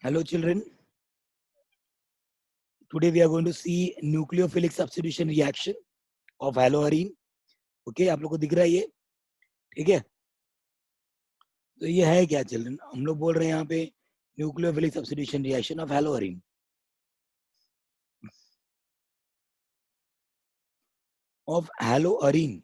Hello children, today we are going to see nucleophilic substitution reaction of haloarine. Okay, आप लोग को दिख रहा है ये? ठीक है, तो ये है क्या चिल्ड्रन? हम लोग बोल रहे हैं यहाँ पे nucleophilic substitution reaction of haloarine. Of haloarine.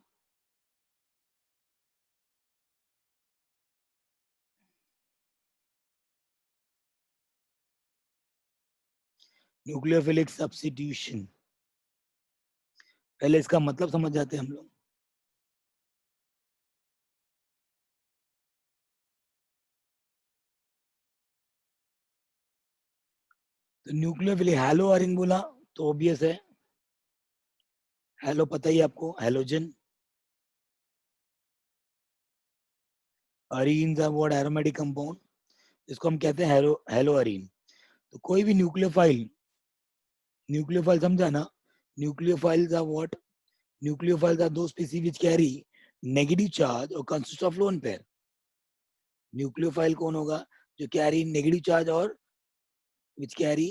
Nucleophilic substitution. पहले इसका मतलब समझ जाते हैं हम लोग. तो न्यूक्लियोफिलिक हैलोअरीन बोला तो ऑब्वियस है, हैलो पता ही आपको, हैलोजन. अरीन का वर्ड एरोमेटिक कंपाउंड, इसको हम कहते हैं हैलोअरीन. तो कोई भी न्यूक्लियोफाइल समझा ना? Nucleophiles are what? Nucleophiles are those species which carry negative charge or consist of lone pair. Nucleophile कौन होगा? जो carry negative charge और which carry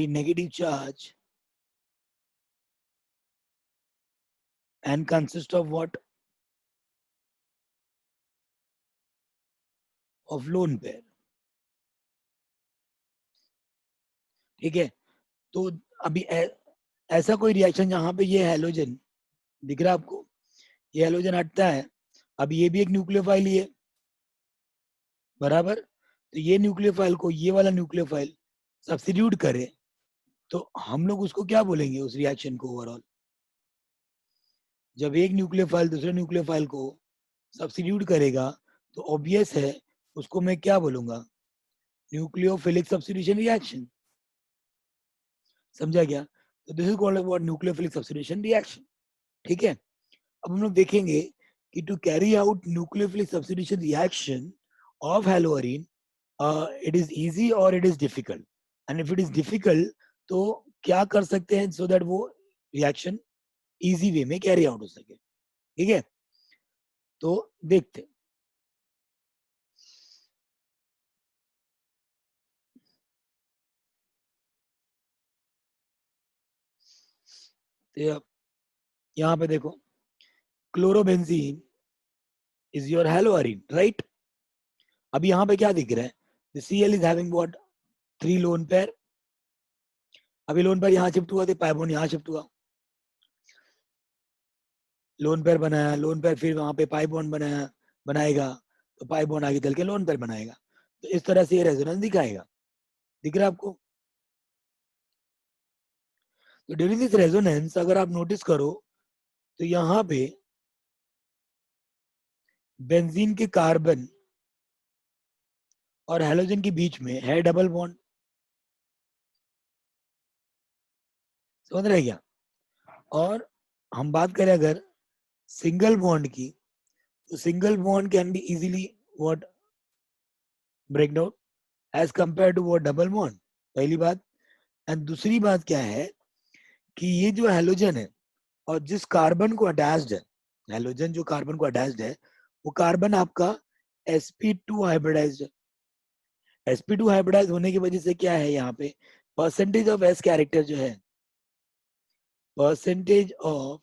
negative charge and consist of what? Of lone pair. ठीक है, तो अभी ऐसा कोई रिएक्शन जहां पे ये हैलोजन दिख रहा है आपको, ये हैलोजन हटता है, अब ये भी एक न्यूक्लियोफाइल ही है, बराबर? तो ये न्यूक्लियोफाइल को ये वाला न्यूक्लियोफाइल सब्स्टिट्यूट करे तो हम लोग उसको क्या बोलेंगे उस रिएक्शन को? ओवरऑल जब एक न्यूक्लियोफाइल दूसरे न्यूक्लियोफाइल को सब्स्टिट्यूट करेगा तो ऑब्वियस है उसको मैं क्या बोलूंगा? Nucleophilic substitution reaction. समझा क्या? तो this is called what? Nucleophilic substitution reaction. ठीक है, अब हम लोग देखेंगे कि to carry out nucleophilic substitution reaction of haloarene it is easy और it is difficult. And if it is difficult तो क्या कर सकते हैं सो दैट वो रिएक्शन इजी वे में कैरी आउट हो सके. ठीक है, तो देखते. तो यहाँ पे देखो, क्लोरोबेंजीन इज योर हैलोअरीन, राइट? अब यहाँ पे क्या दिख रहा है? The Cl is having what? 3 lone pair. अभी लोन पेयर यहाँ शिफ्ट हुआ, तो पाई बॉन्ड यहाँ शिफ्ट हुआ, लोन पेयर बनाया, लोन पेयर फिर वहां पे पाई बॉन्ड बनाएगा, तो पाई बॉन्ड आगे चल के लोन पेयर बनाएगा. तो इस तरह से ये रेजोनेंस दिखाएगा. दिख रहा है आपको? तो ड्यूरिंग दिस रेजोनेंस अगर आप नोटिस करो तो यहाँ पे बेंजीन के कार्बन और हैलोजन के बीच में है डबल बॉन्ड. समझ रहे क्या? और हम बात करें अगर सिंगल बॉन्ड की, तो single bond can be easily what? Break down as compare to what? Double bond. पहली बात. एंड दूसरी बात क्या है कि ये जो हैलोजन है और जिस कार्बन को अटैच्ड है, हैलोजन जो कार्बन को अटैच्ड है, वो कार्बन आपका sp2 हाइब्रिडाइज्ड है. sp2 हाइब्रिडाइज होने की वजह से क्या है यहाँ पे? परसेंटेज ऑफ s कैरेक्टर जो है, परसेंटेज ऑफ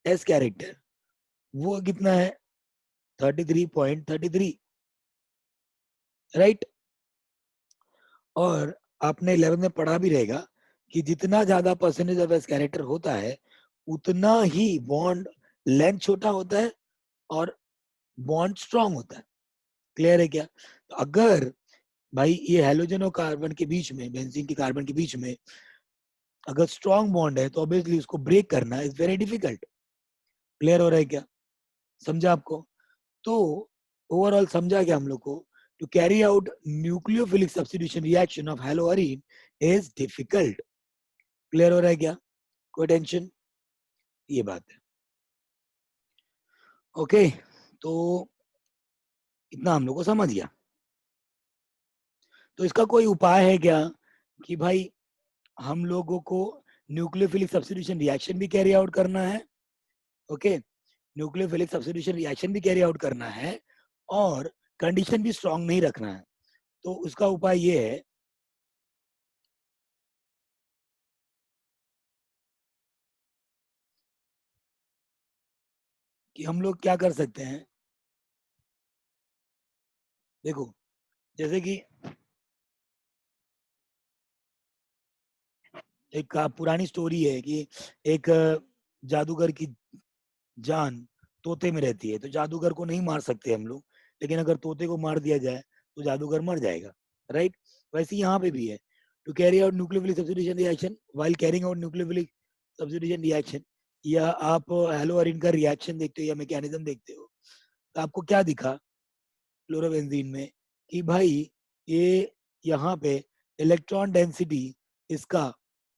s कैरेक्टर वो कितना है? 33.33, राइट? और आपने 11 में पढ़ा भी रहेगा कि जितना ज्यादा परसेंटेज ऑफ s कैरेक्टर होता है उतना ही बॉन्ड लेंथ छोटा होता है और बॉन्ड स्ट्रांग होता है. क्लियर है क्या? तो अगर भाई ये हैलोजन और कार्बन के बीच में, बेंजीन के कार्बन के बीच में अगर स्ट्रांग बॉन्ड है तो ऑब्वियसली उसको ब्रेक करना इज वेरी डिफिकल्ट. क्लियर हो रहा है क्या? समझा आपको? तो ओवरऑल समझा क्या हम लोग को? To carry out nucleophilic substitution reaction of haloarene is difficult. Clear हो रहा है क्या? कोई टेंशन? ये बात है. ओके, तो इतना हम लोग को समझ गया. तो इसका कोई उपाय है क्या कि भाई हम लोगों को न्यूक्लियोफिलिक सब्स्टिट्यूशन रिएक्शन भी कैरी आउट करना है? ओके, न्यूक्लियोफिलिक सब्स्टिट्यूशन रिएक्शन भी कैरी आउट करना है और कंडीशन भी स्ट्रांग नहीं रखना है। तो उसका उपाय ये है कि हम लोग क्या कर सकते हैं। देखो, जैसे कि एक पुरानी स्टोरी है कि एक जादूगर की जान तोते में रहती है, तो जादूगर को नहीं मार सकते हम लोग, लेकिन अगर तोते को मार दिया जाए तो जादूगर मर जाएगा, राइट। वैसे ही यहाँ पे भी है, to carry out nucleophilic substitution reaction, while carrying out nucleophilic substitution reaction, या आप हेलो और इनका रिएक्शन देखते हो या मैकेनिज्म देखते हो, तो आपको क्या दिखा फ्लोरोबेंजीन में कि भाई ये यहाँ पे इलेक्ट्रॉन डेंसिटी इसका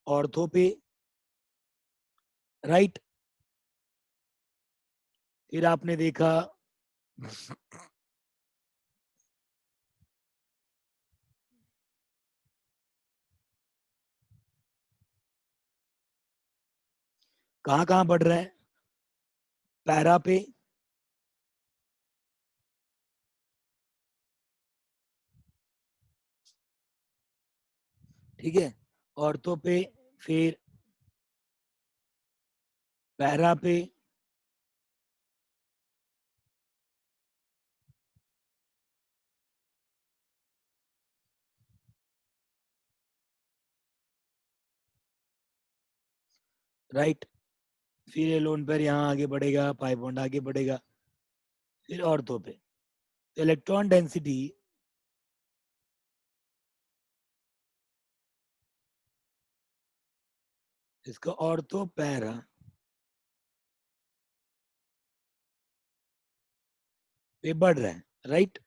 ऑर्थो पे, राइट। फिर आपने देखा कहाँ कहाँ बढ़ रहा है, पैरा पे, ठीक है, ऑर्थो पे, फिर पैरा पे, राइट। फिर ये लोन पर यहाँ आगे बढ़ेगा, पाई बॉन्ड आगे बढ़ेगा, फिर ऑर्थो पे। तो इलेक्ट्रॉन डेंसिटी इसका ऑर्थो पैरा पे बढ़ रहा है, राइट।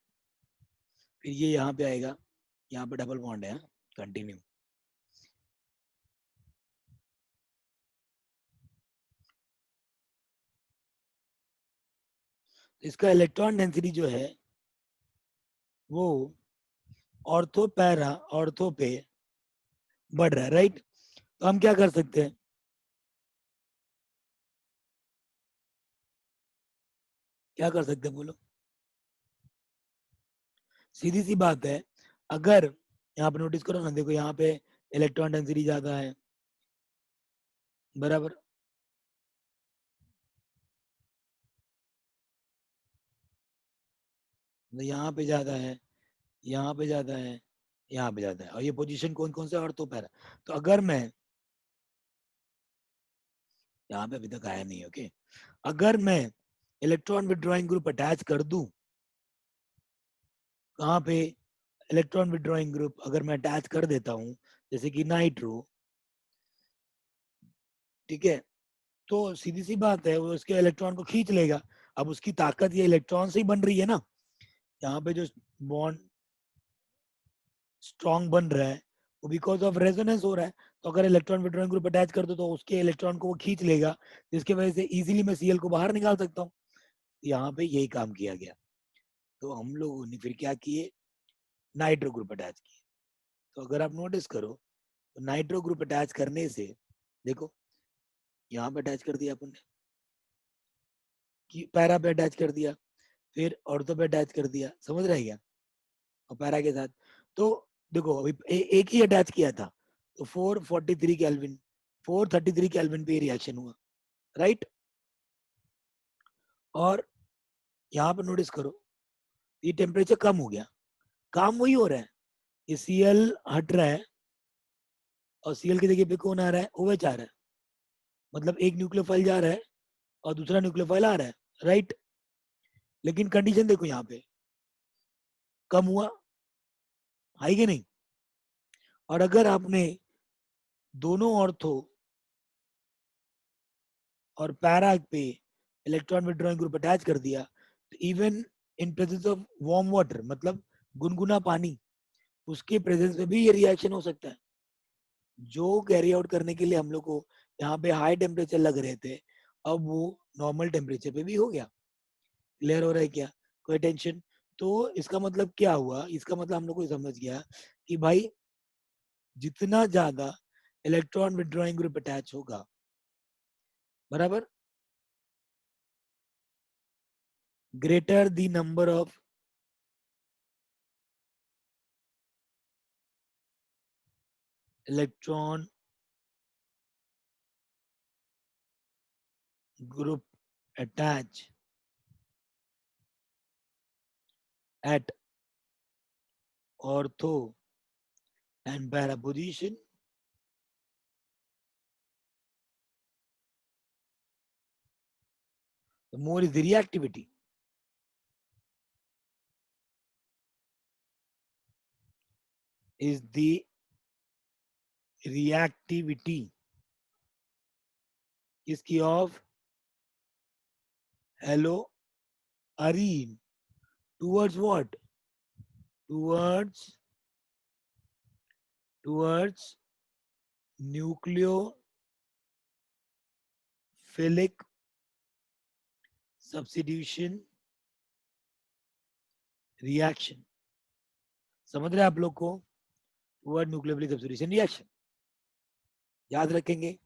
फिर ये यहाँ पे आएगा, यहाँ पे डबल बॉन्ड है, कंटिन्यू। इसका इलेक्ट्रॉन डेंसिटी जो है वो ऑर्थो पैरा ऑर्थो पे बढ़ रहा है, राइट। तो हम क्या कर सकते हैं, क्या कर सकते हैं बोलो। सीधी सी बात है, अगर यहाँ पे नोटिस करो ना, देखो यहाँ पे इलेक्ट्रॉन डेंसिटी ज्यादा है, बराबर। तो यहाँ पे ज्यादा है, यहाँ पे ज्यादा है, यहाँ पे ज्यादा है, और ये पोजीशन कौन कौन से ऑर्थो पैरा। तो अगर मैं यहाँ पे अभी तक आया नहीं, ओके, अगर मैं इलेक्ट्रॉन विड्रॉइंग ग्रुप अटैच कर दूं, कहाँ पे, इलेक्ट्रॉन विड्रॉइंग ग्रुप अगर मैं अटैच कर देता हूँ, जैसे कि नाइट्रो, ठीक है, तो सीधी सी बात है वो उसके इलेक्ट्रॉन को खींच लेगा। अब उसकी ताकत ये इलेक्ट्रॉन से ही बन रही है ना, यहाँ पे जो बॉन्ड स्ट्रॉन्ग बन रहा है वो बिकॉज ऑफ रेजोनेंस हो रहा है। तो अगर इलेक्ट्रॉन विड्रॉइंग ग्रुप अटैच कर दो तो उसके इलेक्ट्रॉन को वो खींच लेगा, जिसकी वजह से इजीली मैं सीएल को बाहर निकाल सकता हूँ। यहाँ पे यही काम किया गया। तो हम लोगों ने फिर क्या किए, नाइट्रो ग्रुप अटैच किए। तो अगर आप नोटिस करो तो नाइट्रो ग्रुप अटैच करने से, देखो यहाँ पे अटैच कर दिया अपन ने, कि पैरा पे अटैच कर दिया, फिर ऑर्थो पे अटैच कर दिया, समझ रहे क्या, और पैरा के साथ। तो देखो अभी एक ही अटैच किया था, तो 443 केल्विन, 433 केल्विन पे रिएक्शन हुआ, राइट। और यहाँ पे नोटिस करो ये टेम्परेचर कम हो गया, काम वही हो रहा है, ये सीएल हट रहा है और सीएल की जगह पे कौन आ रहा है, ओएच आ रहा है। मतलब एक न्यूक्लियोफाइल जा रहा है और दूसरा न्यूक्लियोफाइल आ रहा है, राइट। लेकिन कंडीशन देखो यहाँ पे कम हुआ, है कि नहीं। और अगर आपने दोनों ऑर्थो और पैरा पे इलेक्ट्रॉन विड्रॉइंग ग्रुप अटैच कर दिया, तो even in presence of warm water, मतलब गुनगुना पानी, उसके प्रेजेंस में भी ये रिएक्शन हो सकता है। जो कैरी आउट करने के लिए हम लोग को यहाँ पे हाई टेम्परेचर लग रहे थे, अब वो नॉर्मल टेम्परेचर पे भी हो गया। क्लियर हो रहा है क्या, कोई टेंशन। तो इसका मतलब क्या हुआ, इसका मतलब हम लोग को समझ गया कि भाई जितना ज्यादा इलेक्ट्रॉन विड्रॉइंग ग्रुप अटैच होगा, बराबर, greater the number of electron group attached at ortho and para position, the more is the reactivity. Is the reactivity इसकी of haloarine towards what? Towards nucleophilic substitution reaction. समझ रहे आप लोग को? Toward nucleophilic substitution reaction याद रखेंगे.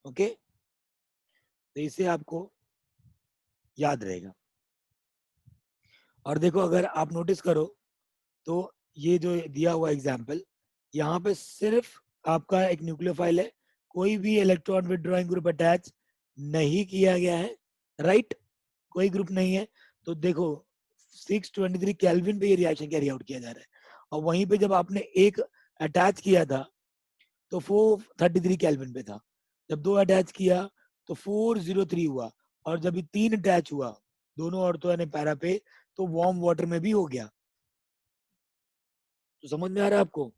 Okay, तो इसे आपको याद रहेगा. और देखो अगर आप नोटिस करो तो ये जो दिया हुआ एग्जाम्पल, यहाँ पे सिर्फ आपका एक न्यूक्लियोफाइल है, कोई भी इलेक्ट्रॉन विथड्रॉइंग ग्रुप अटैच नहीं किया गया है, राइट? कोई ग्रुप नहीं है. तो देखो 623 केल्विन पे ये रिएक्शन कैरी आउट किया जा रहा है, और वहीं पे जब आपने एक अटैच किया था तो 433 केल्विन पे था. जब दो अटैच किया तो 403 हुआ, और जब ये तीन अटैच हुआ दोनों ऑर्थो यानी पैरा पे, तो वार्म वाटर में भी हो गया. तो समझ में आ रहा है आपको?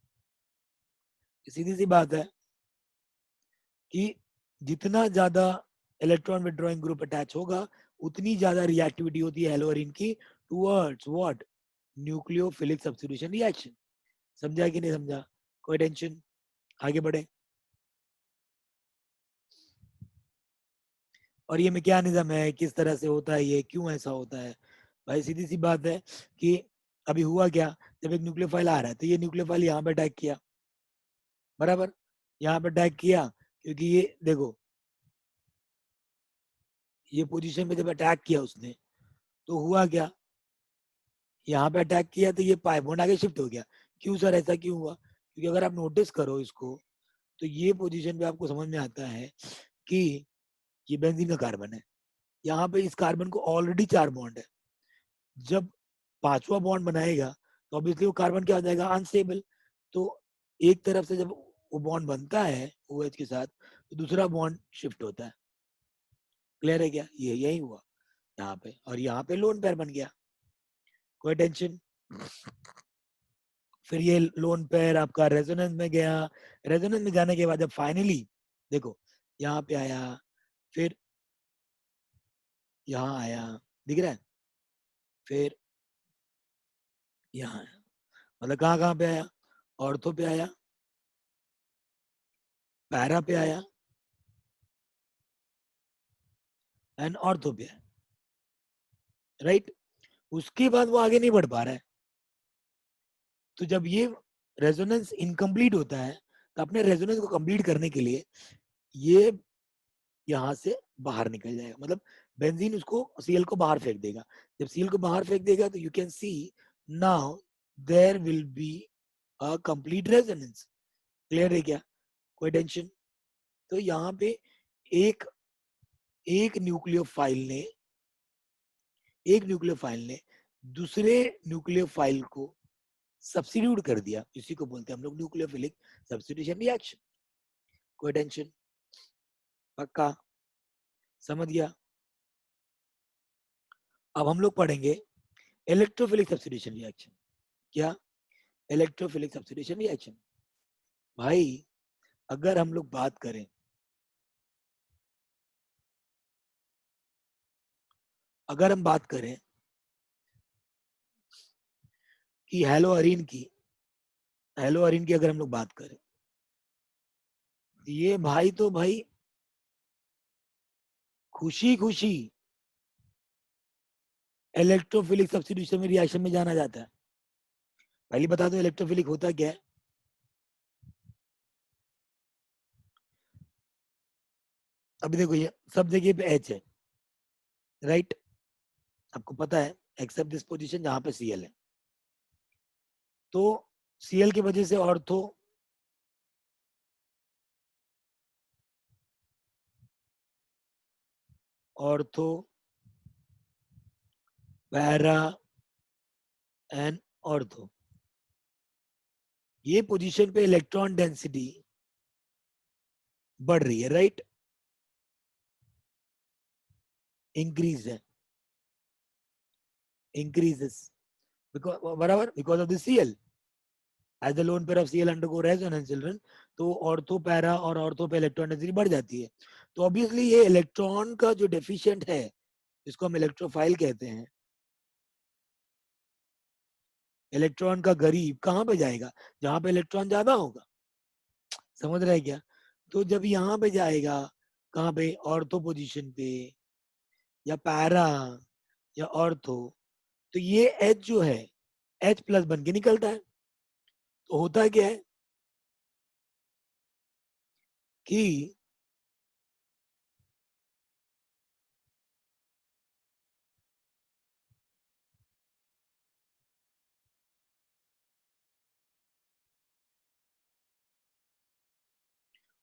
सीधी सी बात है कि जितना ज्यादा इलेक्ट्रॉन विथड्रॉइंग ग्रुप अटैच होगा उतनी ज्यादा रिएक्टिविटी होती है हेलोअरीन की towards what? Nucleophilic substitution reaction. समझा कि नहीं समझा? कोई टेंशन? आगे बढ़े. और ये मैकेनिज्म है, किस तरह से होता है, ये क्यों ऐसा होता है? भाई सीधी सी बात है कि अभी हुआ क्या, जब एक न्यूक्लियोफाइल आ रहा है तो ये न्यूक्लियोफाइल यहाँ पे अटैक किया, बराबर? यहाँ पे अटैक किया क्योंकि ये देखो ये पोजीशन में जब अटैक किया उसने तो हुआ क्या, यहाँ पे अटैक किया तो ये पाई बॉन्ड आगे शिफ्ट हो गया. क्यों सर, ऐसा क्यों हुआ? क्योंकि अगर आप नोटिस करो इसको तो ये पोजीशन पे आपको समझ में आता है कि ये बेंजीन का कार्बन है, यहाँ पे इस कार्बन को ऑलरेडी 4 बॉन्ड है. जब पांचवा बॉन्ड बनाएगा तो ऑब्वियसली वो कार्बन क्या हो जाएगा? अनस्टेबल. तो एक तरफ से जब वो बॉन्ड बनता है OH के साथ तो दूसरा बॉन्ड शिफ्ट होता है. क्लियर है क्या? ये यही हुआ यहाँ पे, और यहाँ पे लोन पेयर बन गया. कोई टेंशन? फिर ये लोन पेयर आपका रेजोनेंस में गया. रेजोनेंस में जाने के बाद जब फाइनली देखो यहाँ पे आया, फिर यहाँ आया, दिख रहा है? फिर यहाँ आया, मतलब कहाँ कहाँ पे आया? ऑर्थो पे आया, पैरा पे आया एंड ऑर्थो पे आया, राइट? उसके बाद वो आगे नहीं बढ़ पा रहा है. तो जब ये रेजोनेंस इनकम्प्लीट होता है तो अपने रेजोनेंस को कंप्लीट करने के लिए ये यहाँ से बाहर निकल जाएगा, मतलब बेंजीन उसको Cl को बाहर फेंक देगा. जब Cl को बाहर फेंक देगा तो you can see now there will be a complete resonance. Clear है क्या? कोई टेंशन? तो यहाँ पे एक एक न्यूक्लियोफाइल ने दूसरे न्यूक्लियोफाइल को सब्स्टिट्यूट कर दिया. इसी को बोलते हैं हम लोग न्यूक्लियोफिलिक सब्स्टिट्यूशन रिएक्शन. कोई टेंशन? पक्का? समझ गया? अब हम लोग पढ़ेंगे इलेक्ट्रोफिलिक सब्स्टिट्यूशन रिएक्शन. क्या? Electrophilic substitution reaction. भाई अगर हम लोग बात करें, अगर हम बात करें कि हेलोअरीन की अगर हम लोग बात करें, ये भाई तो भाई खुशी खुशी इलेक्ट्रोफिलिक सब्स्टिट्यूशन रिएक्शन में जाना जाता है. पहले बता दो इलेक्ट्रोफिलिक होता क्या है. अभी देखो ये सब जगह पे एच है, राइट, आपको पता है, एक्सेप्ट दिस पोजीशन जहां पे सीएल है। तो सीएल की वजह से ऑर्थो पैरा एंड ऑर्थो, ये पोजीशन पे इलेक्ट्रॉन डेंसिटी बढ़ रही है, राइट, इंक्रीज है, increases because बराबर because of the CL as the lone pair of CL undergo resonance children, तो ऑर्थो पैरा और ऑर्थो पे इलेक्ट्रॉन डेंसिटी बढ़ जाती है। तो ऑब्वियसली ये इलेक्ट्रॉन का जो डेफिशिएंट है, इसको हम इलेक्ट्रोफाइल कहते हैं, इलेक्ट्रॉन का गरीब कहाँ पे जाएगा, जहां पे इलेक्ट्रॉन ज्यादा होगा, समझ रहे हैं क्या। तो जब यहाँ पे जाएगा, कहाँ पे, ऑर्थो पोजीशन पे या पैरा या ऑर्थो, तो ये एच जो है एच प्लस बन के निकलता है। तो होता क्या है कि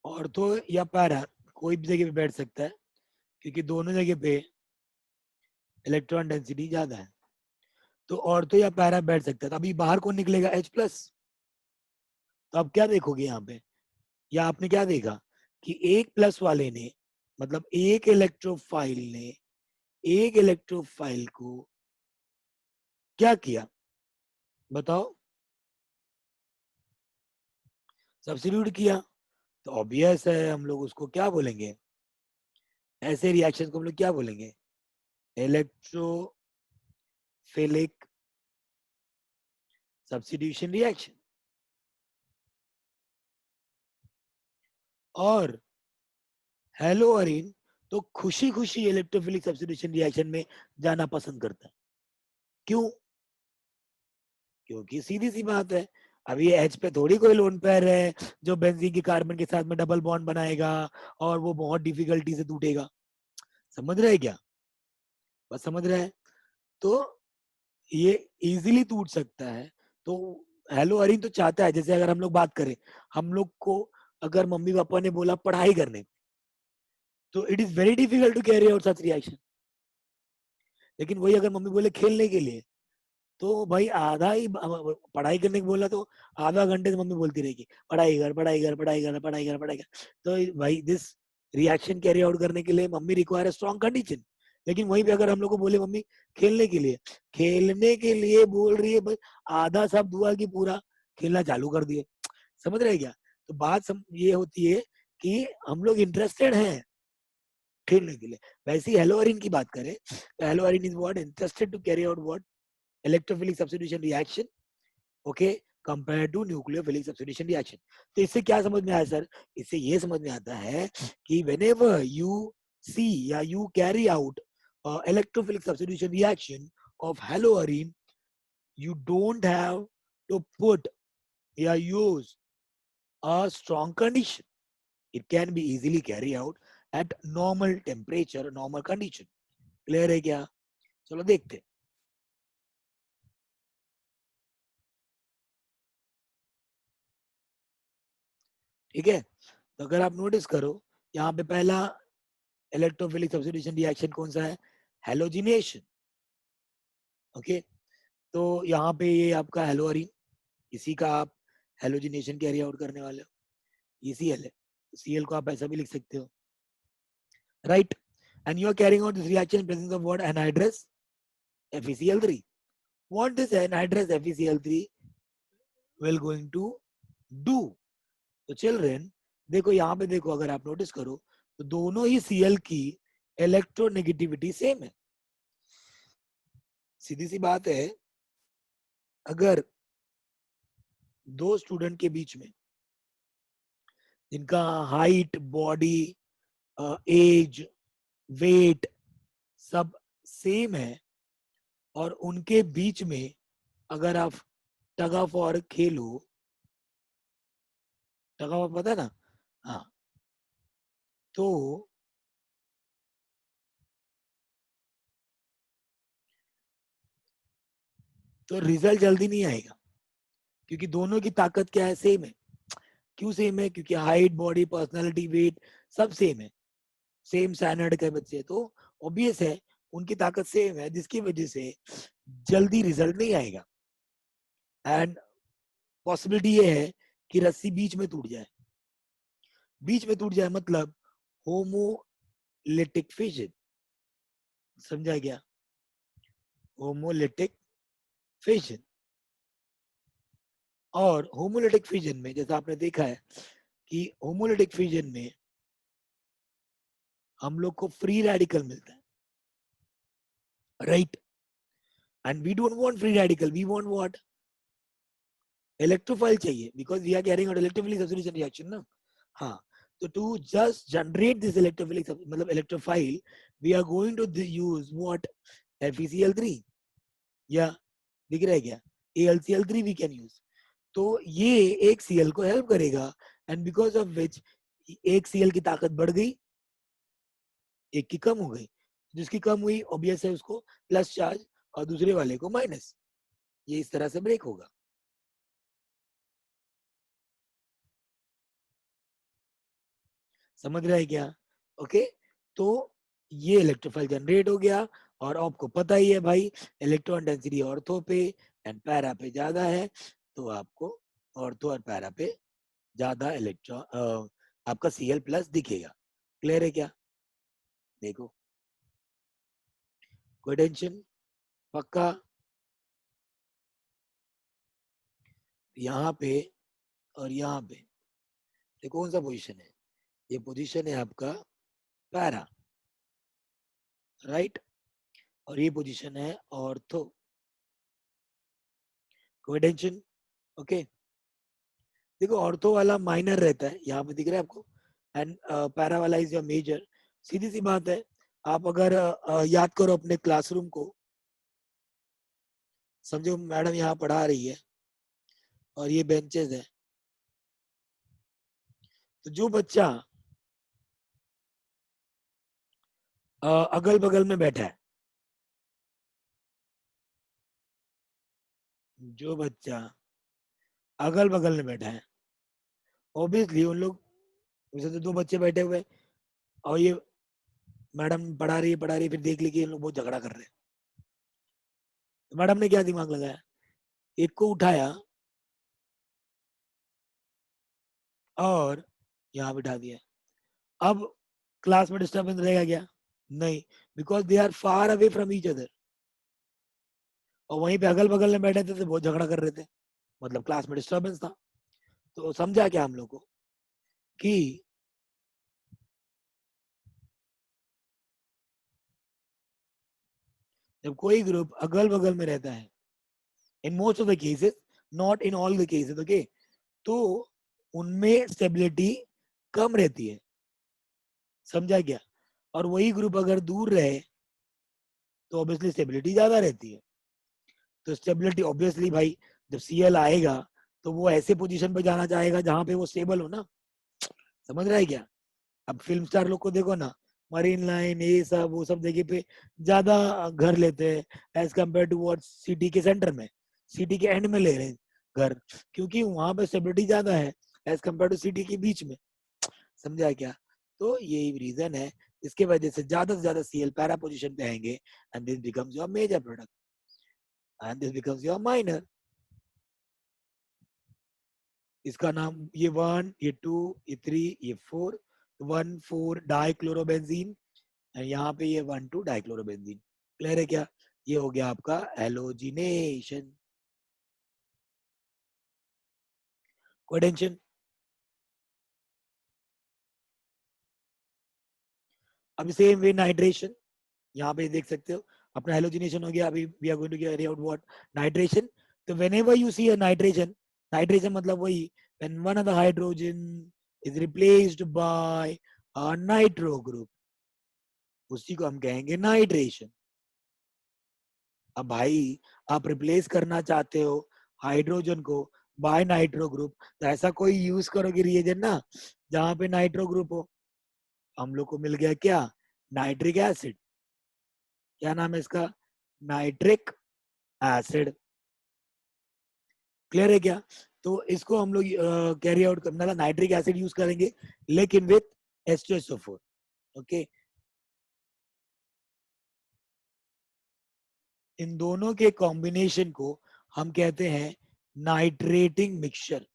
ऑर्थो या पैरा कोई भी जगह पे बैठ सकता है, क्योंकि दोनों जगह पे इलेक्ट्रॉन डेंसिटी ज्यादा है। तो ऑर्थो या पैरा बैठ सकता है, तो अभी बाहर कौन निकलेगा, एच प्लस। तो आप क्या देखोगे यहाँ पे, या आपने क्या देखा कि एक प्लस वाले ने, मतलब एक इलेक्ट्रोफाइल को क्या किया, बताओ, सब्स्टिट्यूट किया। तो ऑब्वियस है, हम लोग उसको क्या बोलेंगे, ऐसे रिएक्शन को हम लोग क्या बोलेंगे, इलेक्ट्रोफिलिक सब्स्टिट्यूशन रिएक्शन। और हेलोअरीन तो खुशी खुशी इलेक्ट्रोफिलिक सब्स्टिट्यूशन रिएक्शन में जाना पसंद करता है। क्यों, क्योंकि सीधी सी बात है, अभी एच पे थोड़ी कोई लोन पेयर है जो बेंजीन के कार्बन के साथ में डबल बॉन्ड बनाएगा और वो बहुत डिफिकल्टी से टूटेगा, समझ रहे हैं क्या, बस समझ रहे हैं। तो ये इजीली टूट सकता है। तो हेलो अरिन तो चाहता है, जैसे अगर हम लोग बात करें, हम लोग को अगर मम्मी पापा ने बोला पढ़ाई करने, तो it is very difficult to carry out such reaction. लेकिन वही अगर मम्मी बोले खेलने के लिए, तो भाई आधा ही पढ़ाई करने को बोला तो आधा घंटे से मम्मी बोलती रहेगी पढ़ाई कर पढ़ाई कर पढ़ाई कर पढ़ाई कर पढ़ाई कर। तो भाई दिस रिएक्शन कैरी आउट करने के लिए मम्मी रिक्वायर स्ट्रॉन्ग कंडीशन। लेकिन वहीं पे अगर हम लोग को बोले मम्मी खेलने के लिए बोल रही है भाई, आधा सब दुआ की पूरा खेलना चालू कर दिए, समझ रहे क्या। तो ये होती है कि हम लोग इंटरेस्टेड हैं खेलने के लिए। वैसे ही हेलोअरिन की बात करें, तो haloarene is what, interested to carry out what, electrophilic substitution reaction, okay, compare to nucleophilic substitution reaction. तो इससे क्या समझ में आया सर, इससे ये समझ में आता है कि व्हेनेवर यू सी या you carry out electrophilic substitution reaction of haloarine, you don't have to put या use a strong condition. It can be easily carried out at normal temperature, normal condition. Clear है क्या, चलो देखते हैं। ठीक है, तो अगर आप नोटिस करो, यहाँ पे पहला इलेक्ट्रोफिलिक सब्स्टिट्यूशन रिएक्शन कौन सा है, हेलोजिनेशन, ओके। तो यहाँ पे ये आपका हेलोअरीन, इसी का आप हेलोजिनेशन कैरी आउट करने वाले हो, ये सीएल है, सीएल को आप ऐसा भी लिख सकते हो, right. And you are carrying out this reaction in presence of what, anhydrous FeCl3। what this anhydrous FeCl3 will going to do। तो चिल्ड्रेन देखो यहाँ पे देखो, अगर आप नोटिस करो तो दोनों ही Cl की इलेक्ट्रोनेगेटिविटी सेम है। सीधी सी बात है, अगर दो स्टूडेंट के बीच में जिनका हाइट, बॉडी, एज, वेट सब सेम है, और उनके बीच में अगर आप tug of war Khelo, tug of war पता है ना, हाँ, तो तो रिजल्ट जल्दी नहीं आएगा, क्योंकि दोनों की ताकत क्या है, सेम है। क्यों सेम है? क्योंकि हाइट, बॉडी, पर्सनालिटी, वेट सब सेम है, सेम स्टैंडर्ड के बच्चे, तो ऑब्वियस है उनकी ताकत सेम है, जिसकी वजह से जल्दी रिजल्ट नहीं आएगा। एंड पॉसिबिलिटी ये है कि रस्सी बीच में टूट जाए। बीच में टूट जाए मतलब होमोलिटिक फिजन, समझा गया? Homolytic fission. और होमोलिटिक फिजन में जैसा आपने देखा है कि होमोलिटिक फिजन में हम लोग को फ्री रेडिकल मिलता है, right? And we don't want free radical, we want what? Electrophile चाहिए, because we are carrying out electrophilic substitution reaction ना। हाँ, तो to just generate this electrophilic मतलब electrophile, we are going to use what? FeCl3, या दिख रहा है क्या? AlCl3 we can use. तो ये एक Cl को हेल्प करेगा, एंड बिकॉज ऑफ विच एक Cl की ताकत बढ़ गई, एक की कम हो गई। जिसकी कम हुई ऑब्वियस है उसको प्लस चार्ज, और दूसरे वाले को माइनस। ये इस तरह से ब्रेक होगा। समझ रहा है क्या? ओके, तो ये इलेक्ट्रोफाइल जनरेट हो गया। और आपको पता ही है भाई, इलेक्ट्रॉन डेंसिटी ऑर्थो पे एंड पैरा पे ज्यादा है, तो आपको ऑर्थो और पैरा पे ज्यादा इलेक्ट्रॉन आपका Cl प्लस दिखेगा। क्लियर है क्या? देखो, कोई टेंशन? पक्का? यहाँ पे और यहाँ पे ये कौन सा पोजीशन है? ये पोजीशन है आपका पैरा, राइट? और ये पोजीशन है ऑर्थो। कोई टेंशन? ओके, देखो ऑर्थो वाला माइनर रहता है, यहाँ पे दिख रहा है आपको, एंड पैरा वाला इज योर मेजर। सीधी सी बात है, आप अगर याद करो अपने क्लासरूम को, समझो मैडम यहाँ पढ़ा रही है और ये बेंचेस है, तो जो बच्चा अगल बगल में बैठा है, जो बच्चा अगल बगल में बैठा है, ऑब्वियसली उन लोग, जैसे तो दो बच्चे बैठे हुए हैं, और ये मैडम पढ़ा रही है, फिर देख ली कि ये लोग बहुत झगड़ा कर रहे हैं, तो मैडम ने क्या दिमाग लगाया, एक को उठाया और यहाँ बिठा दिया। अब क्लास में डिस्टर्बेंस रहेगा क्या? नहीं, because they are far away from each other. और वहीं पे अगल बगल में बैठे थे तो बहुत झगड़ा कर रहे थे, मतलब क्लास में डिस्टर्बेंस था। तो समझा क्या हम लोग को कि जब कोई ग्रुप अगल बगल में रहता है, in most of the cases, not in all the cases, okay, तो उनमें स्टेबिलिटी कम रहती है, समझा क्या? और वही ग्रुप अगर दूर रहे तो ऑब्वियसली स्टेबिलिटी ज्यादा रहती है। तो स्टेबिलिटी ऑब्वियसली भाई, जब Cl आएगा तो वो ऐसे पोजीशन पे जाना चाहेगा जहां पे वो स्टेबल हो ना। समझ रहा है क्या? अब फिल्म स्टार लोग को देखो ना, मरीन लाइन ये सब वो सब जगह पे ज्यादा घर लेते हैं as compare to what city के सेंटर में, सिटी के एंड में ले रहे हैं घर, क्योंकि वहां पे स्टेबिलिटी ज्यादा है एज कम्पेयर टू सिटी के बीच में। समझा क्या? तो यही रीजन है, इसके वजह से ज्यादा Cl पैरा पोजीशन पे आएंगे, and this becomes your major product and this becomes your minor. इसका नाम ये 1, ये 2, ये 3, ये 4, 1,4 डाइक्लोरोबेंजीन, यहाँ पे ये 1,2 डाइक्लोरोबेंजीन। क्लियर है क्या? ये हो गया आपका हेलोजिनेशन। कोई टेंशन? अब सेम वे नाइट्रेशन, यहाँ पे देख सकते हो अपना हेलोजिनेशन हो गया। अभी we are going to carry out what? Nitration. तो whenever you see a nitration, nitration मतलब वही, when one of the hydrogen is replaced by a nitro group, उसी को हम कहेंगे नाइट्रेशन। अब भाई, आप रिप्लेस करना चाहते हो हाइड्रोजन को बाय नाइट्रो ग्रुप, तो ऐसा कोई यूज करोगे रिएजेंट ना जहां पे नाइट्रो ग्रुप हो। हम लोग को मिल गया क्या? Nitric acid. क्या नाम है इसका? Nitric acid. क्लियर है क्या? तो इसको हम लोग कैरी आउट करना था, नाइट्रिक एसिड यूज करेंगे लेकिन विथ H2SO4. ओके, इन दोनों के कॉम्बिनेशन को हम कहते हैं नाइट्रेटिंग मिक्सचर.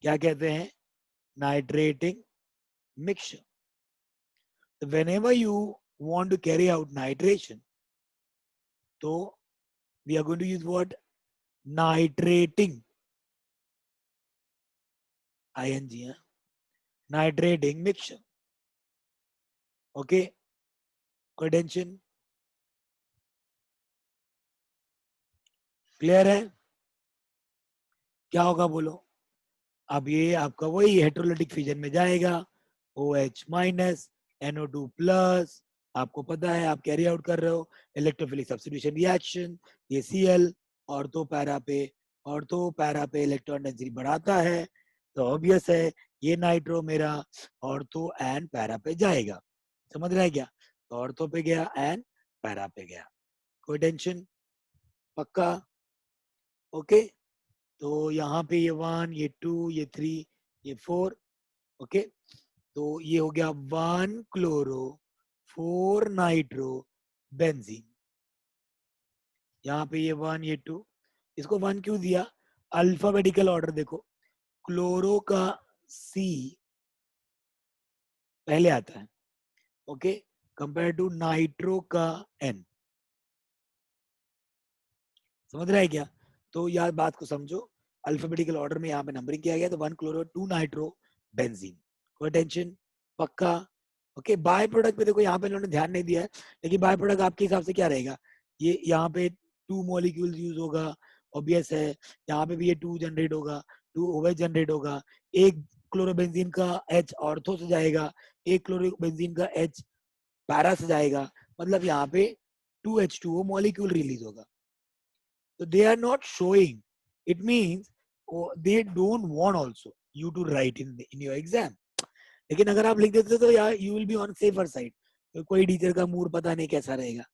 क्या कहते हैं? Nitrating mixture. Whenever you want to carry out nitration, so we are going to use what? Nitrating. ING. Nitrating mixture. Okay. कोई टेंशन? क्लियर है? क्या होगा बोलो? अब ये आपका वही हेट्रोलिटिक फिजन में जाएगा. OH minus NO2 plus. आपको पता है आप कैरी आउट कर रहे हो इलेक्ट्रोफिलिक सब्स्टिट्यूशन रिएक्शन. ये Cl ऑर्थो पैरा पे इलेक्ट्रॉन डेंसिटी बढ़ाता है, तो ऑब्वियस है ये नाइट्रो मेरा ऑर्थो एंड पैरा पे जाएगा. समझ रहा है क्या? तो ऑर्थो पे गया एंड पैरा पे गया. कोई टेंशन? पक्का? ओके. तो यहाँ पे ये 1, ये 2, ये 3, ये 4. ओके, तो ये हो गया 1 क्लोरो 4 नाइट्रो बेंजीन. यहाँ पे ये 1, ये 2. इसको 1 क्यों दिया? अल्फाबेटिकल ऑर्डर देखो, क्लोरो का C पहले आता है. ओके, कंपेयर टू नाइट्रो का N. समझ रहा है क्या? तो यार बात को समझो, अल्फाबेटिकल ऑर्डर में यहाँ पे नंबरिंग किया गया, तो 1 क्लोरो 2 नाइट्रो बेंजीन. कोई टेंशन? पक्का? ओके. बाय प्रोडक्ट पे देखो यहाँ पे इन्होंने ध्यान नहीं दिया है, लेकिन बाय प्रोडक्ट आपके हिसाब से क्या रहेगा? ये यहाँ पे 2 मॉलिक्यूल यूज होगा, ऑब्वियस है. यहाँ पे भी ये 2 जनरेट होगा, 2 OH जनरेट होगा. एक क्लोरोबेंजीन का H ऑर्थो से जाएगा, एक क्लोरोबेंजीन का H पैरा से जाएगा, मतलब यहाँ पे 2H2O मॉलिक्यूल रिलीज होगा. So they are not showing. It means they don't want also you to write in your exam. लेकिन अगर आप लिख देते तो यार you will be on safer side. तो कोई टीचर का मूड पता नहीं कैसा रहेगा.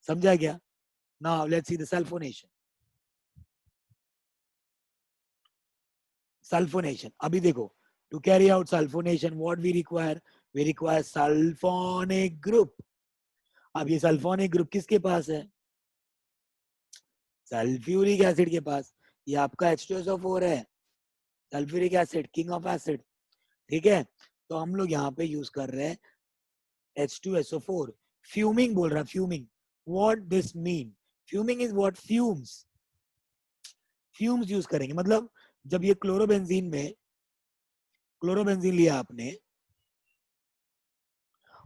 समझा क्या? Now let's see the sulfonation. Sulfonation. अभी देखो, to carry out sulfonation what we require? We require sulfonic group. अब ये sulfonic group किसके पास है? सल्फ्यूरिक एसिड के पास. ये आपका H2SO4 है. Sulphuric acid king of acid. ठीक है, तो हम लोग यहाँ पे यूज कर रहे हैं H2SO4. फ्यूमिंग बोल रहा है, fuming. What this mean? Fuming is what? Fumes. Fumes use करेंगे, मतलब जब ये क्लोरोबेंजीन में क्लोरोबेंजीन लिया आपने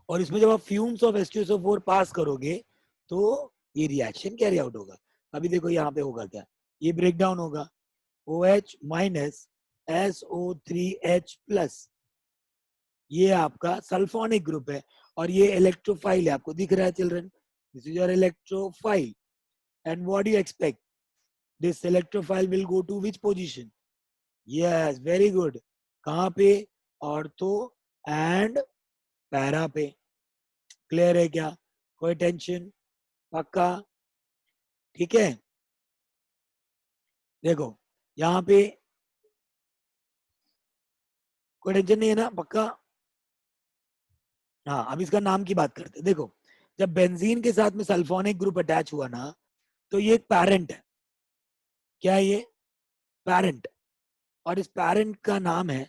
और इसमें जब आप फ्यूम्स ऑफ H2SO4 पास करोगे तो ये रिएक्शन कैरी आउट होगा. अभी देखो यहाँ पे होगा क्या? ये ब्रेक डाउन होगा. OH minus SO3H plus. ये आपका सल्फोनिक ग्रुप है और ये इलेक्ट्रोफाइल है. आपको दिख रहा है children? This is your electrophile. And what do you expect? This electrophile will go to which position? Yes, very good. कहाँ पे? ऑर्थो एंड पैरा पे. क्लियर है क्या? कोई टेंशन? पक्का? ठीक है. देखो यहाँ पे कोई टेंशन नहीं है ना? पक्का? हाँ, अब इसका नाम की बात करते हैं. देखो, जब बेंजीन के साथ में सल्फोनिक ग्रुप अटैच हुआ ना, तो ये एक पैरेंट है. क्या है ये? पैरेंट. और इस पैरेंट का नाम है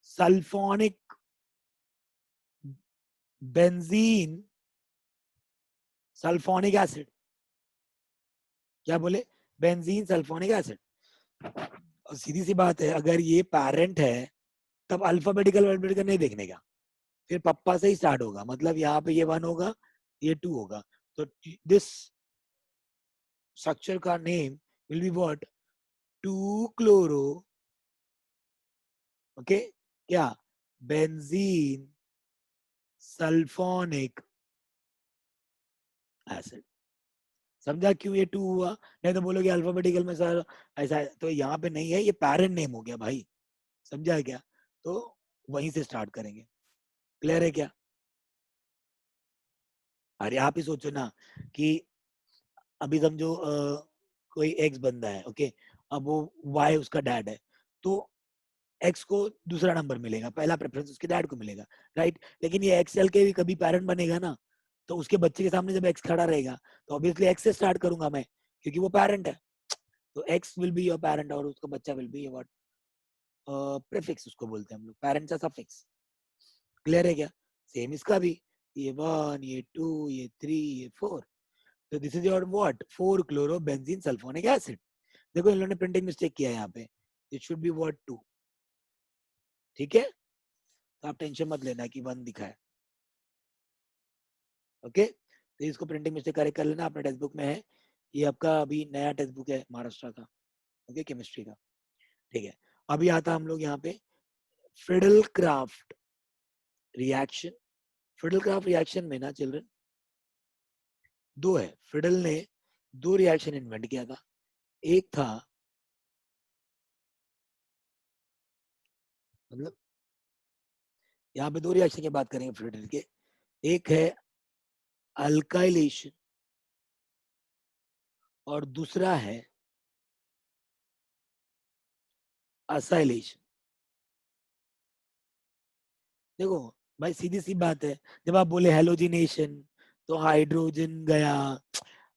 सल्फोनिक बेंजीन सल्फोनिक एसिड. क्या बोले? Benzene sulphonic acid. और सीधी सी बात है, अगर ये पैरेंट है तब अल्फाबेटिकल नहीं देखने का, फिर पप्पा से ही स्टार्ट होगा. मतलब यहाँ पे ये 1 होगा, ये 2 होगा. तो दिस स्ट्रक्चर का name will be what? 2 chloro. Okay, क्या? Benzene sulphonic acid. समझा क्यों ये 2 हुआ? नहीं तो बोलोगे अल्फाबेटिकल में सर ऐसा है, तो यहाँ पे नहीं है, ये पैरेंट नेम हो गया भाई. समझा है क्या? तो वहीं से स्टार्ट करेंगे. क्लियर है क्या? अरे आप ही सोचो ना कि अभी समझो कोई एक्स बंदा है, ओके, अब वो वाई उसका डैड है, तो एक्स को दूसरा नंबर मिलेगा, पहला प्रेफरेंस उसके डैड को मिलेगा, राइट। लेकिन ये एक्सएल के भी कभी पेरेंट बनेगा ना, तो उसके बच्चे के सामने जब एक्स खड़ा रहेगा तो ऑब्वियसली एक्स से स्टार्ट करूंगा मैं, क्योंकि वो पेरेंट है। तो x will be your parent और उसका बच्चा विल बी व्हाट, प्रीफिक्स उसको बोलते हैं हम लोग, पेरेंट्स का सफिक्स। क्लियर है क्या? सेम इसका भी, ये 1, ये 2, ये 3, ये 4। तो this is your what, 4 chloro benzene sulphonic acid. देखो इन लोगों ने प्रिंटिंग मिस्टेक किया है यहाँ पे, इट शुड बी व्हाट 2। ठीक है, तो आप टेंशन मत लेना कि 1 दिखा है। ओके, तो इसको प्रिंटिंग मिस्टेक करेक्ट कर लेना, अपने टेक्स्ट बुक में है। ये आपका अभी नया टेक्स्ट बुक है महाराष्ट्र का, ओके, केमिस्ट्री का। ठीक है, अभी आता हम लोग यहाँ पे fiddle craft reaction. Fiddle craft reaction में ना चिल्ड्रन दो है। फिडल ने दो रिएक्शन इन्वेंट किया था। एक था, मतलब यहाँ पे दो रिएक्शन की बात करेंगे फिडल के। एक है अल्काइलेशन और दूसरा है असाइलेशन। देखो भाई, सीधी सी बात है, जब आप बोले हेलोजिनेशन तो हाइड्रोजन गया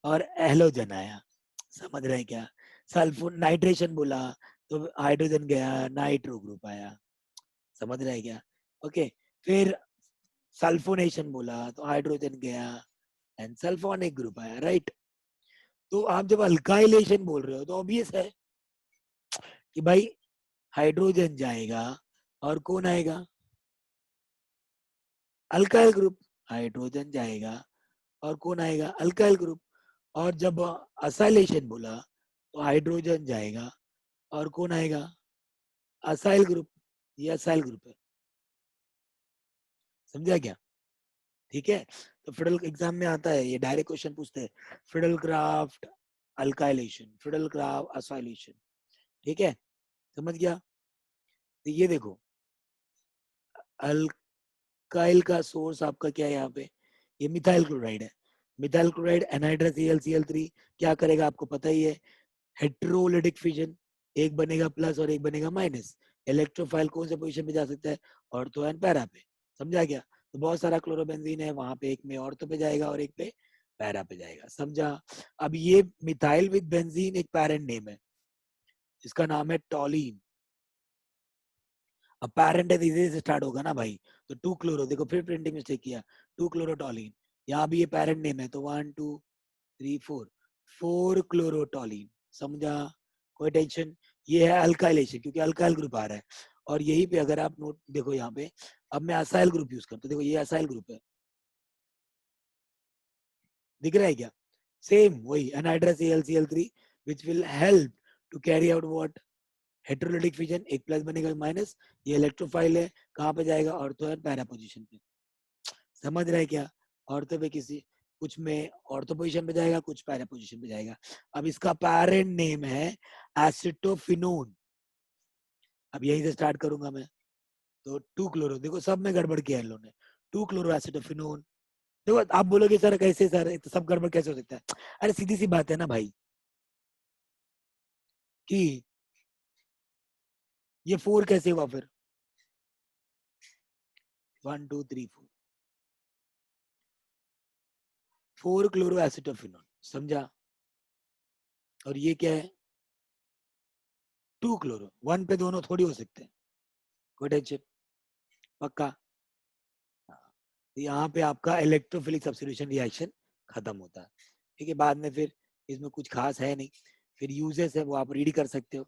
और हेलोजन आया, समझ रहे हैं क्या? सल्फो नाइट्रेशन बोला तो हाइड्रोजन गया, नाइट्रो ग्रुप आया, समझ रहे हैं क्या? ओके, फिर सल्फोनेशन बोला तो हाइड्रोजन गया एंड सल्फोनिक ग्रुप आया, राइट। तो आप जब अल्काइलेशन बोल रहे हो तो ऑब्वियस है कि भाई हाइड्रोजन जाएगा और कौन आएगा? Alkyl group. हाइड्रोजन जाएगा और कौन आएगा? Alkyl group. और जब असाइलेशन बोला तो हाइड्रोजन जाएगा और कौन आएगा? Acyl group. ये असाइल ग्रुप है, समझा क्या? ठीक है, तो फिडल एग्जाम में आता है, ये डायरेक्ट क्वेश्चन पूछते हैं, fiddle craft alkylation, fiddle craft acylation. ठीक है, समझ गया? तो ये देखो, अल्काइल का सोर्स आपका क्या है यहाँ पे? ये मिथाइल क्लोराइड है। मिथाइल क्लोराइड एनहाइड्रस Cl क्या करेगा आपको पता ही है, हेट्रोलिटिक फिजन, एक बनेगा प्लस और एक बनेगा माइनस। इलेक्ट्रोफाइल कौन से पोजीशन पे जा सकता है? ऑर्थो एंड पैरा पे, समझा क्या? तो बहुत सारा क्लोरोबेंजीन है वहां पे, एक में ऑर्थो पे जाएगा और एक पे पैरा पे जाएगा, समझा? अब ये मिथाइल विद बेंजीन एक पैरेंट नेम है, इसका नाम है टॉलीन। अब पैरेंट है तो इधर से स्टार्ट होगा ना भाई, तो 2 क्लोरो, देखो फिर प्रिंटिंग मिस्टेक किया, 2 क्लोरोटॉलीन। यहाँ भी ये पैरेंट नेम है, तो 1 2 3 4, 4 क्लोरोटॉलीन, समझा? कोई टेंशन? ये है अल्काइलेशन, क्योंकि अल्काइल ग्रुप आ रहा है। और यही पे अगर आप नोट देखो यहाँ पे, अब मैं असाइल ग्रुप यूज करता हूँ, देखो ये असाइल ग्रुप है, दिख रहा है क्या? सेम वही anhydrous Cl which will help to carry out what, heterolytic fission, एक प्लस बनेगा माइनस। ये इलेक्ट्रोफाइल है, कहाँ पे जाएगा? ऑर्थो एंड पैरा पोजीशन पे, समझ रहे हैं क्या? ऑर्थो पे किसी, कुछ में ऑर्थो पोजीशन पे जाएगा, कुछ पैरा पोजीशन पे जाएगा। अब इसका पेरेंट नेम है एसिटोफिनोन। अब यहीं से स्टार्ट करूंगा मैं, तो 2 क्लोरो, देखो सब में गड़बड़ किया है इन लोगों ने, 2 क्लोरो एसिटोफिनोन। देखो आप बोलोगे सर कैसे सर, तो सब गड़बड़ कैसे हो सकता है? अरे सीधी सी बात है ना भाई, कि ये 4 कैसे हुआ फिर? 1 2 3 4, 4 क्लोरो एसिटोफिनोन, समझा? और ये क्या है? 2 क्लोरो, 1 पे दोनों थोड़ी हो सकते हैं, कोई टेंशन? पक्का? हाँ, तो यहाँ पे आपका इलेक्ट्रोफिलिक सब्स्टिट्यूशन रिएक्शन खत्म होता है। ठीक है, बाद में फिर इसमें कुछ खास है नहीं, फिर यूजेस है वो आप रीड कर सकते हो।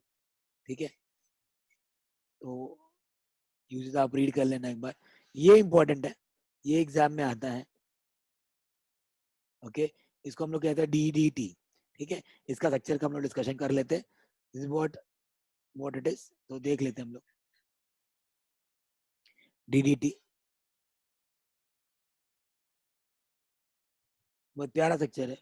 ठीक है, तो यूजेस आप रीड कर लेना एक बार, ये इंपॉर्टेंट है, ये एग्जाम में आता है। ओके, इसको हम लोग कहते हैं DDT। ठीक है, इसका स्ट्रक्चर का हम लोग डिस्कशन कर लेते हैं, this is what it is, तो देख लेते हैं हम लोग। DDT बहुत प्यारा स्ट्रक्चर है।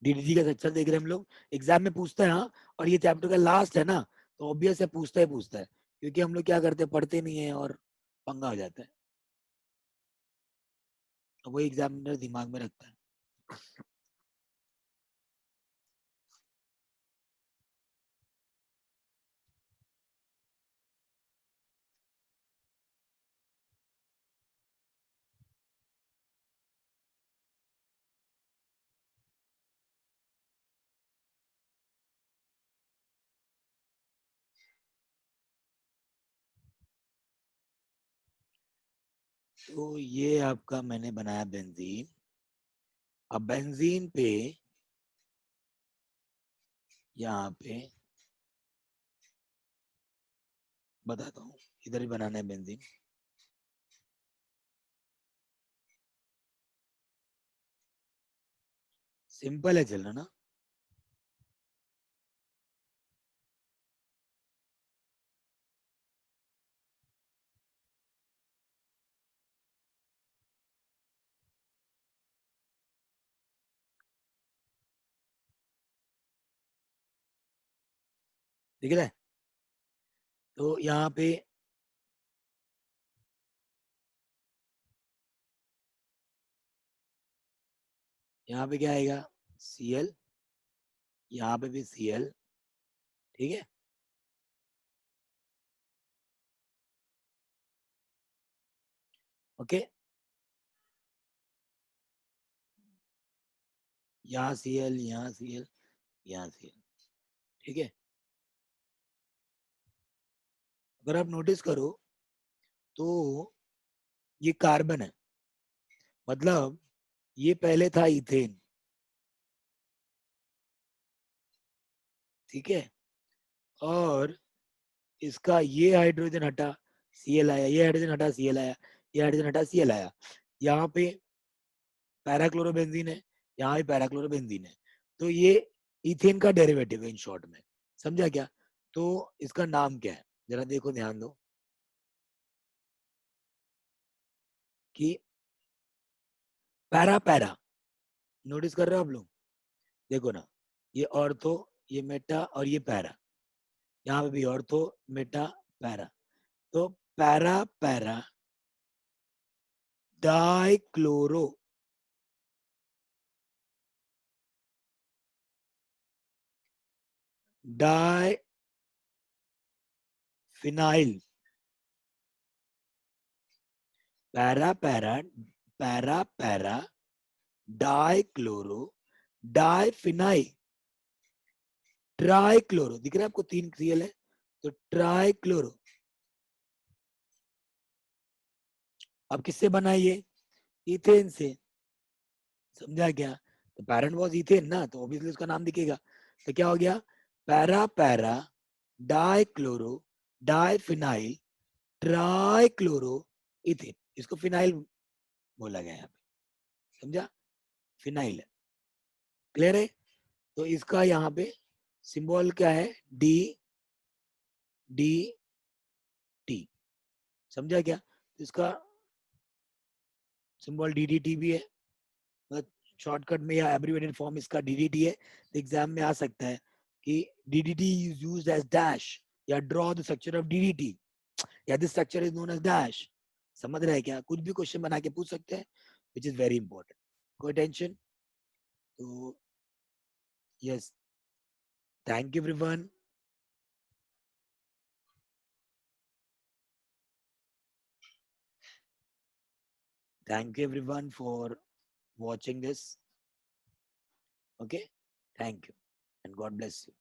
डीडीटी का स्ट्रक्चर देख रहे हैं हम लोग, एग्जाम में पूछता है हाँ, और ये चैप्टर का लास्ट है ना, तो ऑब्वियस है पूछता है, क्योंकि हम लोग क्या करते हैं, पढ़ते नहीं है और पंगा हो जाता है, तो वही एग्जामिनर दिमाग में रखता है। तो ये आपका मैंने बनाया बेंजीन। अब बेंजीन पे यहाँ पे बताता हूँ, इधर ही बनाना है बेंजीन। सिंपल है चलना ना। दिख रहा है? तो यहाँ पे क्या आएगा, Cl, यहाँ पे भी Cl, ठीक है। ओके, यहाँ Cl, यहाँ Cl, यहाँ Cl, ठीक है। अगर आप नोटिस करो तो ये कार्बन है, मतलब ये पहले था इथेन, ठीक है, और इसका ये हाइड्रोजन हटा, Cl आया, ये हाइड्रोजन हटा, Cl आया, ये हाइड्रोजन हटा, Cl आया। यहाँ पे पैराक्लोरोबेंजीन है, यहाँ भी पैराक्लोरोबेंजीन है, तो ये इथेन का डेरिवेटिव है इन शॉर्ट में, समझा क्या? तो इसका नाम क्या है, जरा देखो, ध्यान दो कि पैरा पैरा, नोटिस कर रहे हो आप लोग, देखो ना, ये ऑर्थो, ये मेटा, और ये पैरा, यहाँ पे भी ऑर्थो मेटा पैरा, तो para para dichloro, di phenyl, para para, para para dichloro, diphenyl, trichloro, दिख रहा है आपको, 3 Cl है, तो ट्राइक्लोरो। अब किससे बना ये, इथेन से, समझा क्या? तो पैरेंट वॉज इथेन ना, तो ऑब्वियसली उसका नाम दिखेगा, तो क्या हो गया, para para dichloro diphenyl trichloro ethane, इसको फिनाइल बोला गया यहाँ पे, समझा, फिनाइल है, क्लियर है? तो इसका यहाँ पे सिंबल क्या है, डी डी टी, समझा क्या? तो इसका सिंबल डी डी टी भी है, मतलब शॉर्टकट में या एब्रिवेटेड फॉर्म इसका डीडीटी है। तो एग्जाम में आ सकता है कि DDT is used as dash, या draw the structure of DDT, या this structure is known as dash, समझ रहे हैं क्या? कुछ भी क्वेश्चन बना के पूछ सकते हैं, विच इज वेरी इंपॉर्टेंट, कोई टेंशन? तो yes, thank you everyone, thank you everyone for watching this, okay, thank you and God bless you.